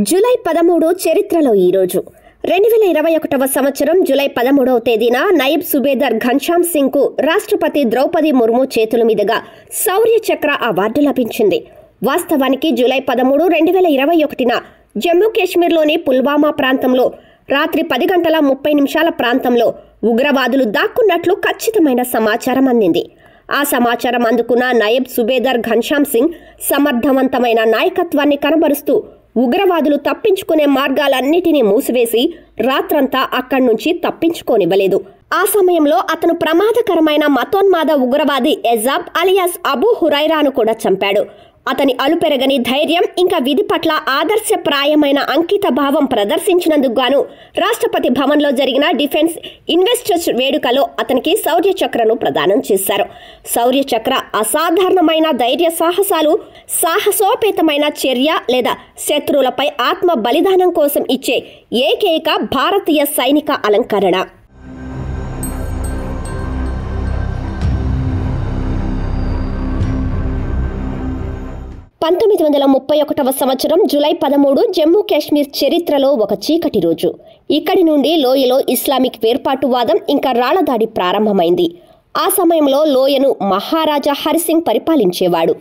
July 13 చరిత్రలో ఈరోజు 2021వ సంవత్సరం జూలై 13వ తేదీన నాయబ్ సుబేదార్ ఘన్శ్యామ్ సింగ్ కు రాష్ట్రపతి ద్రౌపది ముర్ము చేతుల మీదుగా శౌర్య చక్ర అవార్డు లభించింది. వాస్తవానికి జూలై 13, 2021న జమ్మూ కాశ్మీర్లోని పుల్వామా ప్రాంతంలో రాత్రి 10:30 ప్రాంతంలో ఉగ్రవాదులు దాక్కున్నట్లు ఖచ్చితమైన సమాచారం అందింది. ఆ సమాచారం అందుకున్న నాయబ్ సుబేదార్ ఘన్శ్యామ్ సింగ్ సమర్థవంతమైన నాయకత్వాన్ని కనబరుస్తూ ఉగ్రవాదులు తప్పించుకునే మార్గాలన్నిటినీ మూసివేసి రాత్రంతా అక్కడి నుంచి తప్పించుకోనివ్వలేదు. ఆ సమయంలో అతను ప్రమాదకరమైన మతోన్మాద ఉగ్రవాది ఎజాబ్ అలియాస్ అబూ హురైరాను కూడా చంపాడు. అతని అలుపెరగని ధైర్యం ఇంకా విధి పట్ల ఆదర్శప్రాయమైన అంకిత భావం ప్రదర్శించినందుకు గాను రాష్ట్రపతి భవన్లో జరిగిన డిఫెన్స్ ఇన్వెస్టర్స్ వేడుకలో అతనికి శౌర్య చక్రను ప్రదానం చేశారు. శౌర్య చక్ర అసాధారణమైన ధైర్య సాహసాలు, సాహసోపేతమైన చర్య లేదా శత్రువులపై ఆత్మ బలిదానం కోసం ఇచ్చే ఏకైక భారతీయ సైనిక అలంకరణ. 1931వ సంవత్సరం జూలై 13 జమ్మూ కాశ్మీర్ చరిత్రలో ఒక చీకటి రోజు. ఇక్కడి నుండి లోయలో ఇస్లామిక్ వేర్పాటువాదం ఇంకా రాళ్లదాడి ప్రారంభమైంది. ఆ సమయంలో లోయను మహారాజా హరిసింగ్ పరిపాలించేవాడు.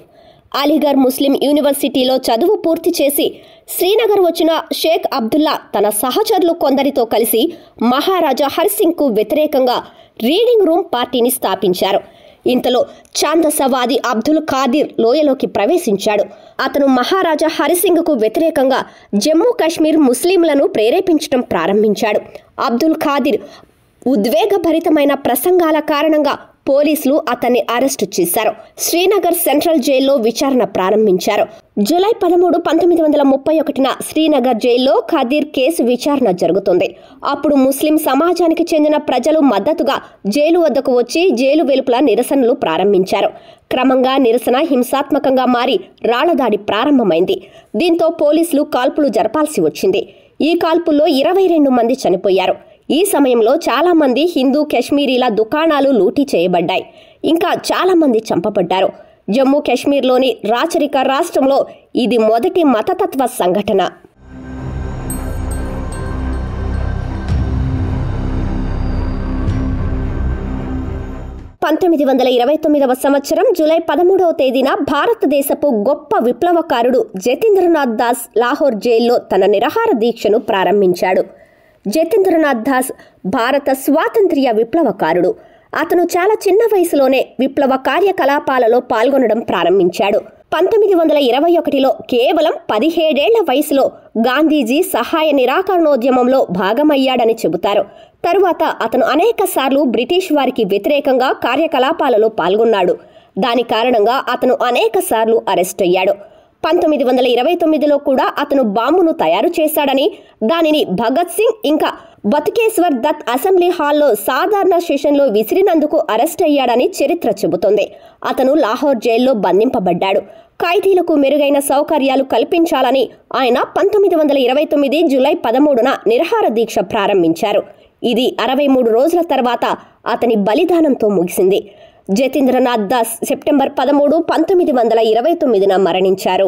అలీగర్ ముస్లిం యూనివర్సిటీలో చదువు పూర్తి చేసి శ్రీనగర్ వచ్చిన షేక్ అబ్దుల్లా తన సహచరులు కొందరితో కలిసి మహారాజా హరిసింగ్ కు వ్యతిరేకంగా రీడింగ్ రూమ్ పార్టీని స్థాపించారు. ఇంతలో ఛాందసవాది అబ్దుల్ ఖాదిర్ లోయలోకి ప్రవేశించాడు. అతను మహారాజా హరిసింగ్ కు వ్యతిరేకంగా జమ్మూ కాశ్మీర్ ముస్లింలను ప్రేరేపించడం ప్రారంభించాడు. అబ్దుల్ ఖాదిర్ ఉద్వేగభరితమైన ప్రసంగాల కారణంగా పోలీసులు అతన్ని అరెస్టు చేశారు. శ్రీనగర్ సెంట్రల్ జైల్లో విచారణ ప్రారంభించారు. జూలై 13, 1931న శ్రీనగర్ జైల్లో ఖాదిర్ కేసు విచారణ జరుగుతుంది. అప్పుడు ముస్లిం సమాజానికి చెందిన ప్రజలు మద్దతుగా జైలు వద్దకు వచ్చి జైలు వెలుపల నిరసనలు ప్రారంభించారు. క్రమంగా నిరసన హింసాత్మకంగా మారి రాళ్లదాడి ప్రారంభమైంది. దీంతో పోలీసులు కాల్పులు జరపాల్సి వచ్చింది. ఈ కాల్పుల్లో 22 మంది చనిపోయారు. ఈ సమయంలో చాలా మంది హిందూ కాశ్మీరీల దుకాణాలు లూటీ చేయబడ్డాయి. ఇంకా చాలా మంది చంపబడ్డారు. జమ్మూ కాశ్మీర్లోని రాచరిక రాష్ట్రంలో ఇది మొదటి మతతత్వ సంఘటన. 1929వ సంవత్సరం జూలై 13వ తేదీన భారతదేశపు గొప్ప విప్లవకారుడు జతీంద్రనాథ్ దాస్ లాహోర్ జైల్లో తన నిరాహార దీక్షను ప్రారంభించాడు. జతీంద్రనాథ్ దాస్ భారత స్వాతంత్ర్య విప్లవకారుడు. అతను చాలా చిన్న వయసులోనే విప్లవ కార్యకలాపాలలో పాల్గొనడం ప్రారంభించాడు. 1921లో కేవలం 17 ఏళ్ల వయసులో గాంధీజీ సహాయ నిరాకరణోద్యమంలో భాగమయ్యాడని చెబుతారు. తరువాత అతను అనేక సార్లు బ్రిటిష్ వారికి వ్యతిరేకంగా కార్యకలాపాలలో పాల్గొన్నాడు. దాని కారణంగా అతను అనేక సార్లు అరెస్ట్ అయ్యాడు. 1929లో కూడా అతను బాంబును తయారు చేశాడని, దానిని భగత్ సింగ్ ఇంకా బతుకేశ్వర్ దత్ అసెంబ్లీ హాల్లో సాధారణ సెషన్లో విసిరినందుకు అరెస్ట్ అయ్యాడని చరిత్ర చెబుతోంది. అతను లాహోర్ జైల్లో బంధింపబడ్డాడు. ఖైదీలకు మెరుగైన సౌకర్యాలు కల్పించాలని ఆయన 1929 జూలై 13న నిరాహార దీక్ష ప్రారంభించారు. ఇది 63 రోజుల తర్వాత అతని బలిదానంతో ముగిసింది. జతీంద్రనాథ్ దాస్ సెప్టెంబర్ 13, 1929న మరణించారు.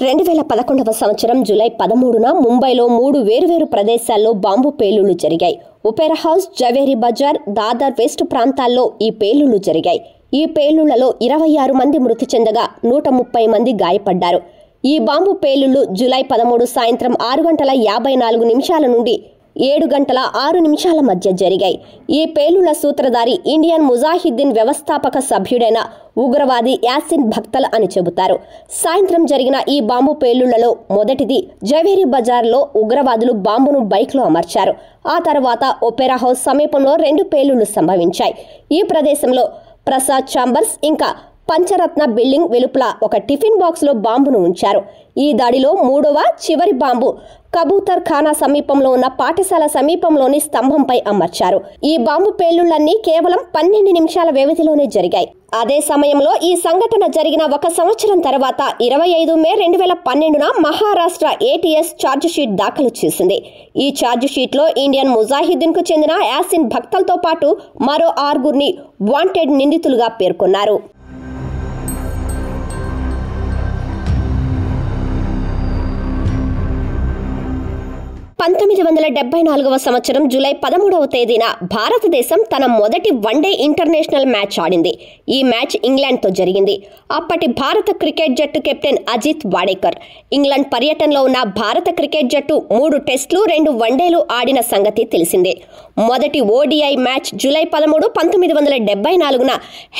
2011వ సంవత్సరం జూలై 13న ముంబైలో 3 వేర్వేరు ప్రదేశాల్లో బాంబు పేలుళ్లు జరిగాయి. Opera house, Zaveri Bazaar, Dadar west ప్రాంతాల్లో ఈ పేలుళ్లు జరిగాయి. ఈ పేలుళ్లలో 26 మంది మృతి చెందగా 130 మంది గాయపడ్డారు. ఈ బాంబు పేలుళ్లు జూలై 13 సాయంత్రం 6:54 నుండి 7:06 మధ్య జరిగాయి. ఈ పేలుళ్ల సూత్రధారి ఇండియన్ ముజాహిద్దీన్ వ్యవస్థాపక సభ్యుడైన ఉగ్రవాది యాసిన్ భక్తల్ అని చెబుతారు. సాయంత్రం జరిగిన ఈ బాంబు పేలుళ్లలో మొదటిది జవేరీ బజార్లో ఉగ్రవాదులు బాంబును బైక్లో అమర్చారు. ఆ తర్వాత ఒపెరా హౌస్ సమీపంలో 2 పేలుళ్లు సంభవించాయి. ఈ ప్రదేశంలో ప్రసాద్ చాంబర్స్ ఇంకా పంచరత్న బిల్డింగ్ వెలుపల ఒక టిఫిన్ బాక్స్ లో బాంబును ఉంచారు. ఈ దాడిలో మూడవ చివరి బాంబు కబూతర్ ఖానా సమీపంలో ఉన్న పాఠశాల సమీపంలోని స్తంభంపై అమర్చారు. ఈ బాంబు పేలుళ్లన్నీ కేవలం 12 నిమిషాల వ్యవధిలోనే జరిగాయి. అదే సమయంలో ఈ సంఘటన జరిగిన 1 సంవత్సరం తర్వాత 25 మే 2012న మహారాష్ట్ర ATS ఛార్జ్ షీట్ దాఖలు చేసింది. ఈ ఛార్జ్ షీట్ లో ఇండియన్ ముజాహిద్దీన్ కు చెందిన యాసిన్ భక్తల్తో పాటు మరో 6గురిని వాంటెడ్ నిందితులుగా పేర్కొన్నారు. 1974వ సంవత్సరం జూలై 13వ తేదీన భారతదేశం తన మొదటి వన్డే ఇంటర్నేషనల్ మ్యాచ్ ఆడింది. ఈ మ్యాచ్ ఇంగ్లాండ్తో జరిగింది. అప్పటి భారత క్రికెట్ జట్టు కెప్టెన్ అజిత్ వాడేకర్. ఇంగ్లాండ్ పర్యటనలో ఉన్న భారత క్రికెట్ జట్టు 3 టెస్టులు 2 వన్డేలు ఆడిన సంగతి తెలిసిందే. మొదటి ODI మ్యాచ్ జూలై 13, 1974న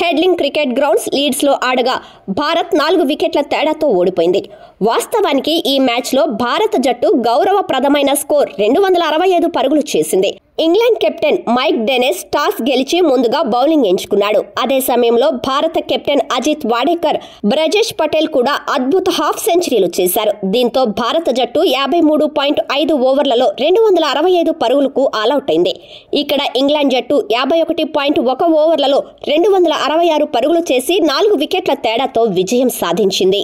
హెడ్లింగ్ క్రికెట్ గ్రౌండ్స్ లీడ్స్లో ఆడగా భారత్ 4 వికెట్ల తేడాతో ఓడిపోయింది. వాస్తవానికి ఈ మ్యాచ్లో భారత జట్టు గౌరవప్రదమైన స్కోర్ 265 పరుగులు చేసింది. ఇంగ్లాండ్ కెప్టెన్ మైక్ డెనెస్ టాస్ గెలిచి ముందుగా బౌలింగ్ ఎంచుకున్నాడు. అదే సమయంలో భారత కెప్టెన్ అజిత్ వాడేకర్, బ్రజేష్ పటేల్ కూడా అద్భుత హాఫ్ సెంచరీలు చేశారు. దీంతో భారత జట్టు 53.5 ఓవర్లలో 265 పరుగులకు ఆలౌట్ అయింది. ఇక్కడ ఇంగ్లాండ్ జట్టు 51.1 ఓవర్లలో 266 పరుగులు చేసి 4 వికెట్ల తేడాతో విజయం సాధించింది.